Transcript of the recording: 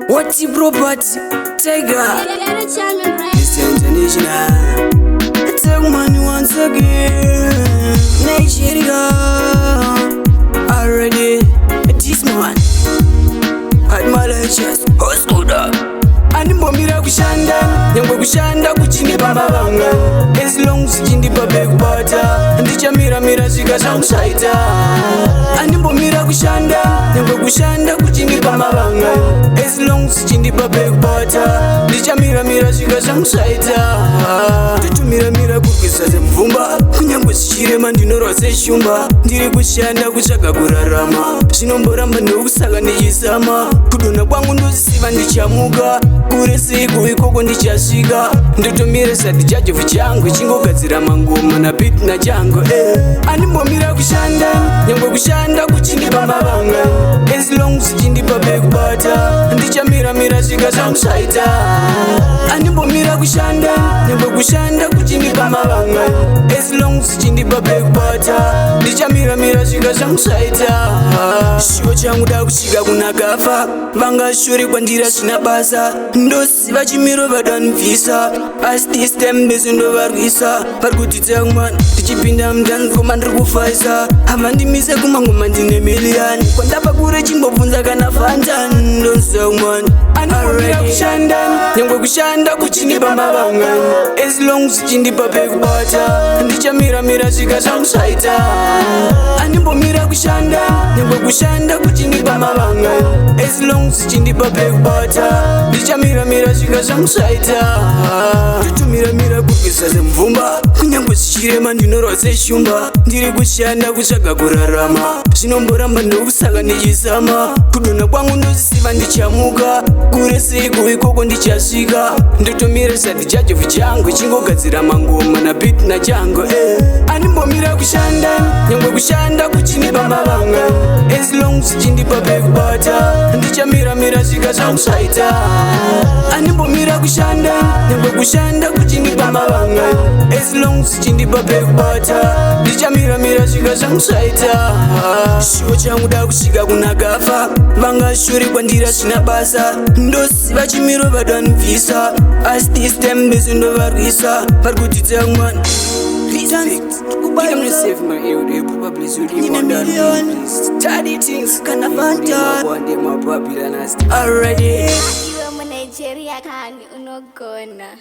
What's your property? Tiger. It's international. Take money once again. Nigeria. Already. This man. At my chest. Who's good up? Animbomira kushanda, nyangwe kushanda kuchini pamabanga. As long as chindi pabe kubata, ndichamira mira zika zakusaita. Animbomira kushanda, nyangwe kushanda kuchini pamabanga. As long as chindi pabe kubata, ndichamira mira zika zakusaita. Tutumira mira kukisa zemvumba, kunyangwe sichirema ndinoroze shumba. Ndiri kushanda kuchaka kurarama, zinomboramba ndokusaka ndichisama. Kudona kwangu ndozisiva ndichamuka. Kuresi kuikoko ndichasvika, ndotomira sati chajevu changu chingogadzira mangoma na beat na chango. Animbomira kushanda, nyangwe kushanda kuchindi pamabanga. As long as chindi pabe kubata, ndichamira mira svika zvakusaita. Animbomira kushanda, nyangwe kushanda kuchindi pamabanga. As long as chindi pabe kubata, ndichamira mira svika zvakusaita. Shiwo changu da kusvika kunakafa, vangashore kwandira zvina basa. Ndosiva chimiro vadanivisa, asi tistem bezindovarwisa. Parikutidza kumwana tichipinda mudhani koma ndiri kufaisa. Havandimise kumangoma ndine miliyani, kwandapa kure chimbobvunza kana fanta. Ndonziva kumwana anobomira kushanda, nyangwe kushanda kuchindi pamabanga. As long as chindi pabe kubata, ndichamira mira svika zvakusaita. Animbomira kushanda, nyangwe kushanda kuchindi pamabanga. As long as chindi pabe kubata, ndichamira mira svika zvakusaita. Tutumira mira kurwisa zemvumba, kunyangwe sichirema ndinoroze shumba. Ndiri kushanda kutsvaga kurarama, zvinomboramba ndokusaka ndichisama. Kudona kwangu ndozisiva ndichamuka, kure sei kuikoko ndichasvika. Ndotomira sati chajevu changu chingogadzira mangoma na beat na chango. Animbomira kushanda, nyangwe kushanda kuchindi pamabanga. As long as chindi pabe kubata, ndichamira mira svika zvakusaita. Animbomira kushanda, nyangwe kushanda kuchindi pamabanga. As long as chindi pabe kubata, ndichamira mira svika zvakusaita. Shiwo changu da kusvika kunakafa, vangashore kwandira zvina basa. Ndosiva chimiro vadanivisa, asi tistem bezindovarwisa. Parikutidza kumwana save my ear, they probably should be more than please. Tidy things, can I find out? Already. Nigeria, can you not go now?